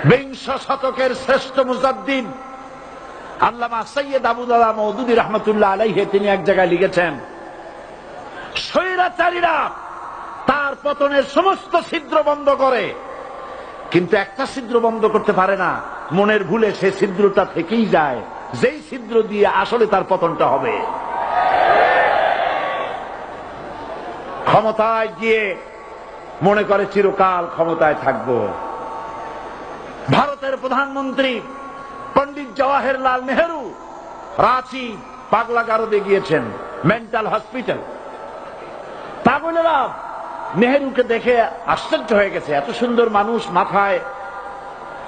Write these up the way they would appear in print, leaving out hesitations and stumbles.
বিংশ শতকের শ্রেষ্ঠ মুজাদ্দিদ আল্লামা সৈয়দ আবুদুল্লাহ মওদুদী রাহমাতুল্লাহ আলাইহি তিনি এক জায়গায় লিখেছেন, স্বৈরাচারীরা তার পতনের সমস্ত ছিদ্র বন্ধ করে, কিন্তু একটা ছিদ্র বন্ধ করতে পারে না, মনের ভুলে সে ছিদ্রটা থেকেই যায়, যেই ছিদ্র দিয়ে আসলে তার পতনটা হবে। ক্ষমতায় গিয়ে মনে করে চিরকাল ক্ষমতায় থাকবো। ভারতের প্রধানমন্ত্রী পণ্ডিত জওয়াহরলাল নেহেরু রাঁচি পাগলাগারদে গিয়েছেন, মেন্টাল হসপিটাল। পাগলেরা নেহেরুকে দেখে আশ্চর্য হয়ে গেছে, এত সুন্দর মানুষ, মাথায়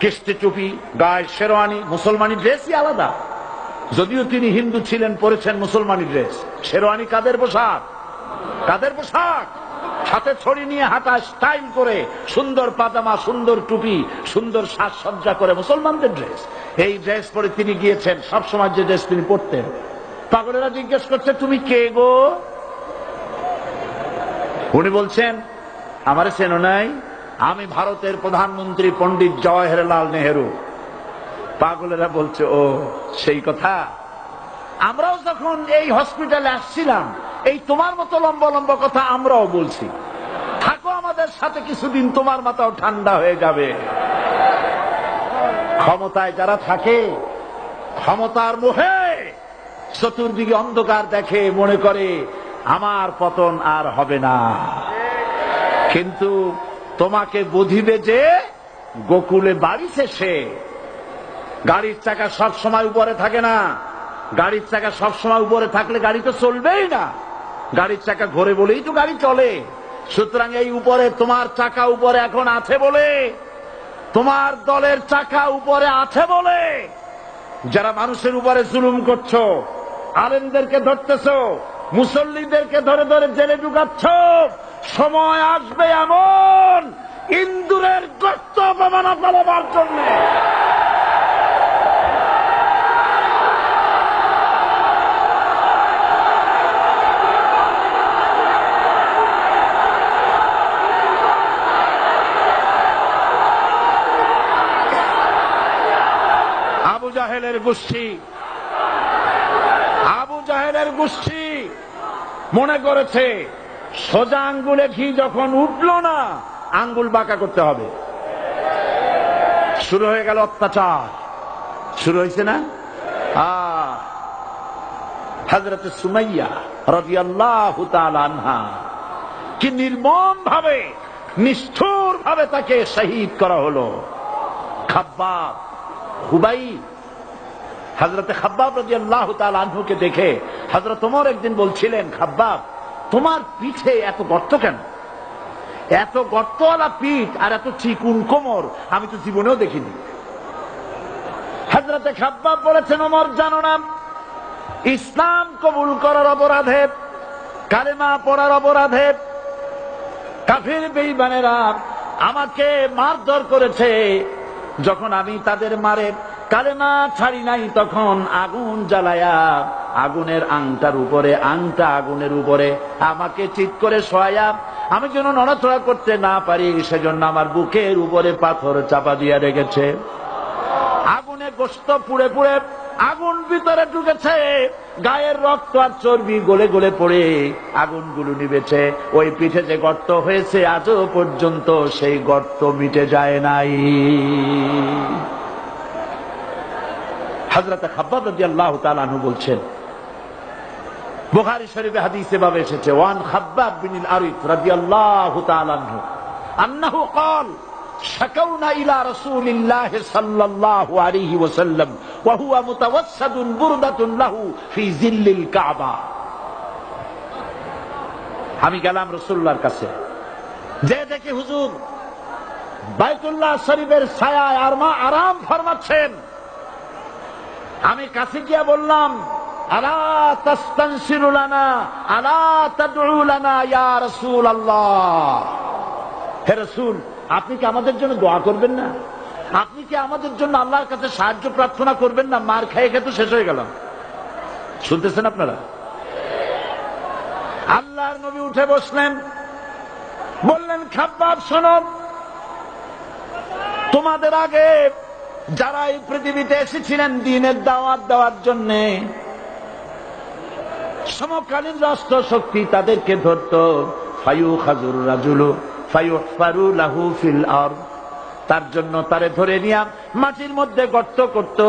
কিস্তি টুপি, গায়ে শেরওয়ানি, মুসলমানি ড্রেসই আলাদা, যদিও তিনি হিন্দু ছিলেন, পরেছেন মুসলমানি ড্রেস। শেরওয়ানি কাদের পোশাক? কাদের পোশাক? সাথে ছড়ি নিয়ে হাঁটা, স্টাইল করে, সুন্দর পাজামা, সুন্দর টুপি, সুন্দর সাজসজ্জা করে, মুসলমানদের ড্রেস। এই ড্রেস পরে তিনি গিয়েছেন, সবসময় যে ড্রেস তিনি পরতেন। পাগলেরা জিজ্ঞেস করছে, তুমি কে গো? উনি বলছেন, আমারে চেনো নাই? আমি ভারতের প্রধানমন্ত্রী পণ্ডিত জওয়াহরলাল নেহেরু। পাগলেরা বলছে, ও সেই কথা। আমরাও যখন এই হসপিটালে আসছিলাম, এই তোমার মতো লম্বা লম্বা কথা আমরাও বলছি, থাকো আমাদের সাথে কিছুদিন, তোমার মাথাও ঠান্ডা হয়ে যাবে। ক্ষমতায় যারা থাকে, ক্ষমতার মোহে চতুর্দিকে অন্ধকার দেখে, মনে করে আমার পতন আর হবে না। কিন্তু তোমাকে বুঝিবে যে গোকুলে বাড়ি শেষে। গাড়ির চাকা সব সময় উপরে থাকে না, গাড়ির চাকা সব সময় উপরে থাকলে গাড়ি তো চলবেই না, গাড়ির চাকা ঘোরে বলেই তো গাড়ি চলে। সুতরাং এই উপরে তোমার চাকা উপরে এখন আছে বলে, তোমার দলের চাকা উপরে আছে বলে যারা মানুষের উপরে জুলুম করছো, আলেমদেরকে ধরতেছো, মুসল্লিদেরকে ধরে ধরে জেলে ঢুকাচ্ছ, সময় আসবে এমন ইন্দুরের গর্ত অপমানা পালাবার জন্য। আবু জাহেলের গোষ্ঠী, আবু জাহেলের গোষ্ঠী মনে করেছে সোজা আঙ্গুলে ঘি যখন উঠলো না, আঙ্গুল বাঁকা করতে হবে। শুরু হয়ে গেল অত্যাচার, শুরু হয়েছে না? হযরত সুমাইয়া রাদিয়াল্লাহু তাআলা আনহা কি নির্মম ভাবে, নিষ্ঠুর ভাবে তাকে শহীদ করা হলো। খাব্বাব, খুবাইব, হযরত খাব্বাব রাদিয়াল্লাহু তাআলা আনহুকে দেখে হযরত ওমর একদিন বলছিলেন, খাব্বাব তোমার পিঠে এত গর্ত কেন? এত গর্তওয়ালা পিঠ আর এত চিকুন কোমর আমি তো জীবনেও দেখিনি। হযরত খাব্বাব বলেছেন, ওমর জানো না, ইসলাম কবুল করার অপরাধে, কালেমা পড়ার অপরাধে কাফির বেঈমানেরা আমাকে মারধর করেছে। যখন আমি তাদের মারে কালেমা ছাড়ি নাই, তখন আগুন জ্বালায়া আগুনের আংটার উপরে, আংটা আগুনের উপরে আমাকে চিৎ করে শোয়ায়া, আমি যেন নড়াচড়া করতে না পারি সেজন্য আমার বুকের উপরে পাথর চাপা দিয়া রেখেছে। আগুনে গোশত পুড়ে পুড়ে আগুন ভিতরে ঢুকেছে, গায়ের রক্ত আর চর্বি গলে গলে পড়ে আগুনগুলো নিবেছে। ওই পিঠে যে গর্ত হয়েছে আজও পর্যন্ত সেই গর্ত মিটে যায় নাই। হযরত খাব্বাব রাদিয়াল্লাহু তাআলা আনহু বলছেন, বুখারী শরীফে হাদিসে ভাবে এসেছে, ওয়ান খাব্বাব বিন আরিত রাদিয়াল্লাহু তাআলা আনহু আন্নাহু قال شكونا إلى رسول الله صلى الله عليه وسلم وهو متوسد بردة له في ظل الكعبة। আমি গেলাম রাসূলুল্লাহর কাছে, যে দেখি হুজুর বাইতুল্লাহ শরীফের ছায়ায় আরাম ফরমাচ্ছেন। আমি কাছে গিয়ে বললাম, আলা তাস্তানসিরু লানা আলা তাদউ লানা ইয়া রাসূলুল্লাহ, হে রাসূল আপনি কি আমাদের জন্য দোয়া করবেন না? আপনি কি আমাদের জন্য আল্লাহর কাছে সাহায্য প্রার্থনা করবেন না? মার খেয়ে খেয়ে তো শেষ হয়ে গেলাম। শুনতেছেন আপনারা? আল্লাহর নবী উঠে বসলেন, বললেন, খাব্বাব শোনো, তোমাদের আগে যারা এই পৃথিবীতে এসেছিলেন দ্বীনের দাওয়াত দেওয়ার জন্য, সমকালীন রাষ্ট্র শক্তি তাদেরকে ধরত, ফায়ুখাজুর রাজুলু ফায়ুহফারু লাহু ফিল আরদ, তার জন্য তারে ধরে নিয়া মাটির মধ্যে গর্ত করত,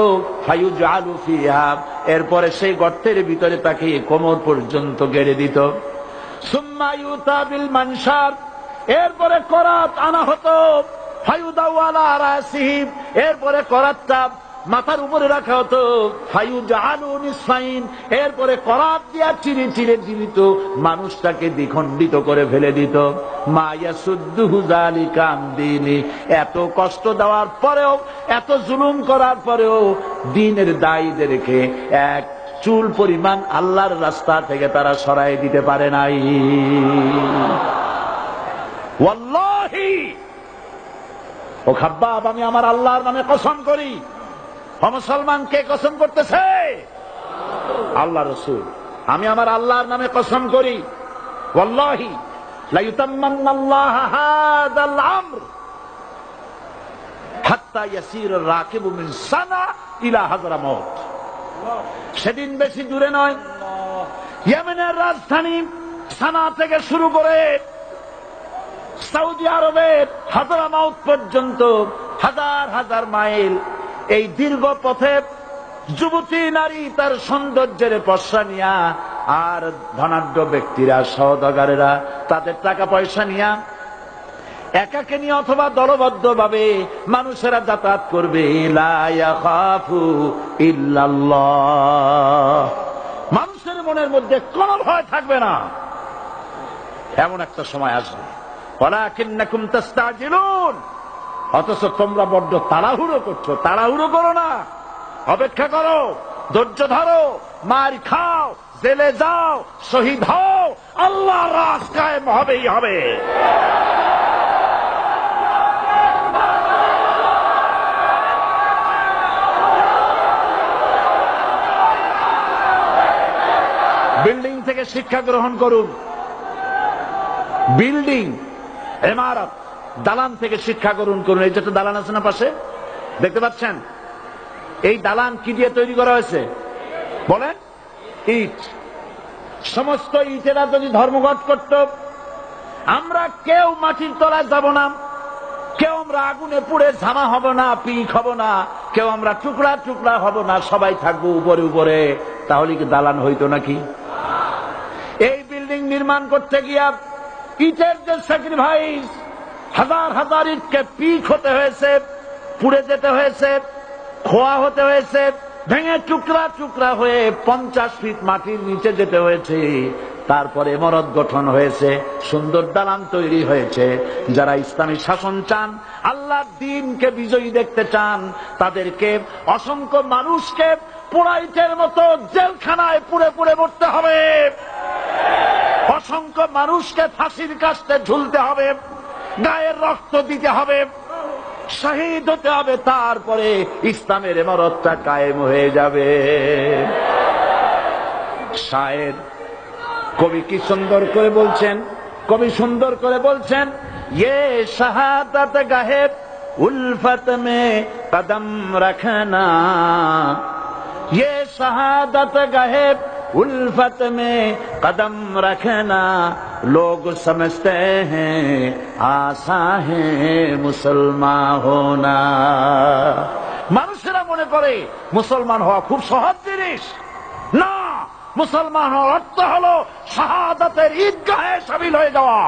ফায়ুজআলু ফিহা, এরপরে সেই গর্তের ভিতরে তাকে কোমর পর্যন্ত গেড়ে দিত। সুম্মা ইউতা বিল মানশার, এরপরে করাত আনা হতো, ফায়ুদাউ আলা রাসিহি, এরপরে করাতটা মাথার উপরে রাখা হতো, ফায়ুজআলু নিসফাইন, এরপরে করাত দিয়া চিরে চিরে জীবিত মানুষটাকে দ্বিখণ্ডিত করে ফেলে দিত। মা ইয়াসুদ্দুহু যালিকা আন দীনি, এত কষ্ট দেওয়ার পরেও, এত জুলুম করার পরেও দ্বীনের দায়ীদেরকে এক চুল পরিমাণ আল্লাহর রাস্তা থেকে তারা সরাই দিতে পারে নাই। ওয়াল্লাহি, ও খাব্বাব, আমি আমার আল্লাহর নামে কসম করি। মুসলমান কে কসম করতেছে? আল্লাহ রাসূল। আমি আমার আল্লাহর নামে কসম করি, ওয়াল্লাহি লা ইউতাম্মান্নাল্লাহু হাদাল আমর হাত্তা ইয়াসির রাকিবু মিন সানা ইলা হাযরামাউত। সেদিন বেশি দূরে নয়, ইয়েমেনের রাজধানী সানা থেকে শুরু করে সৌদি আরবের হাযরামাউত পর্যন্ত হাজার হাজার মাইল, এই দীর্ঘ পথে যুবতী নারী তার সৌন্দর্যের পশ্চা নিয়া, আর ধনাঢ্য ব্যক্তিরা সওদাগরেরা তাদের টাকা পয়সা নিয়া একাকে নিয়ে অথবা দলবদ্ধ ভাবে মানুষেরা যাতায়াত করবে। লা ইয়াখাফু ইল্লাল্লাহ, মানুষের মনের মধ্যে কোনো ভয় থাকবে না। এমন একটা সময় আসবে, ওয়ালাকিন্নাকুম তাস্তাজিলুন, অথচ তোমরা বড্ড তাড়াহুড়ো করছো। তাড়াহুড়ো করো না, অপেক্ষা করো, ধৈর্য ধরো, মার খাও, জেলে যাও, শহীদ হও, আল্লাহর রাজ কায়েম হবেই হবে। বিল্ডিং থেকে শিক্ষা গ্রহণ করুন। বিল্ডিং, ইমারত, দালান থেকে শিক্ষা গ্রহণ করুন। এই যেটা দালান আছে না পাশে, দেখতে পাচ্ছেন? এই দালান কি দিয়ে তৈরি করা হয়েছে বলেন? ইট। সমস্ত ইটেরা যদি ধর্মঘট করত, আমরা কেউ মাটির তলায় যাব না, কেউ আমরা আগুনে পুড়ে ঝামা হব না, পিক হব না, কেউ আমরা টুকরা টুকরা হব না, সবাই থাকবো উপরে উপরে, তাহলে কি দালান হইতো নাকি? এই বিল্ডিং নির্মাণ করতে গিয়া ইটের যে স্যাক্রিফাইস, হাজার হাজার ইটকে পিক হতে হয়েছে, পুড়ে যেতে হয়েছে, খোয়া হতে হয়েছে, ভেঙে টুকরা টুকরা হয়ে 50 ফিট মাটির নিচে যেতে হয়েছে। তারপরে ইমারত গঠন হয়েছে, সুন্দর দালান তৈরি হয়েছে। যারা ইসলামী শাসন চান, আল্লাহর দ্বীনকে বিজয়ী দেখতে চান, তাদেরকে অসংখ্য মানুষকে পোড়াইটের মতো জেলখানায় পুড়ে পুড়ে মরতে হবে, অসংখ্য মানুষকে ফাঁসির কাস্তে ঝুলতে হবে, গায়ের রক্ত দিতে হবে, শহীদ হতে হবে, তারপরে ইসলামের ইমারতটা কায়েম হয়ে যাবে। শায়ের, কবি কি সুন্দর করে বলছেন, কবি সুন্দর করে বলছেন, ये शहादत गाहे उल्फत में कदम रखना, ये शहादत गाहे उल्फत में कदम रखना, लोग समझते हैं आसा है मुसलमान होना। মানুষেরা মনে করে মুসলমান হওয়া খুব সহজ জিনিস। না, মুসলমান হওয়ার অর্থ হলো শাহাদাতের ঈদগাহে শামিল হয়ে যাওয়া।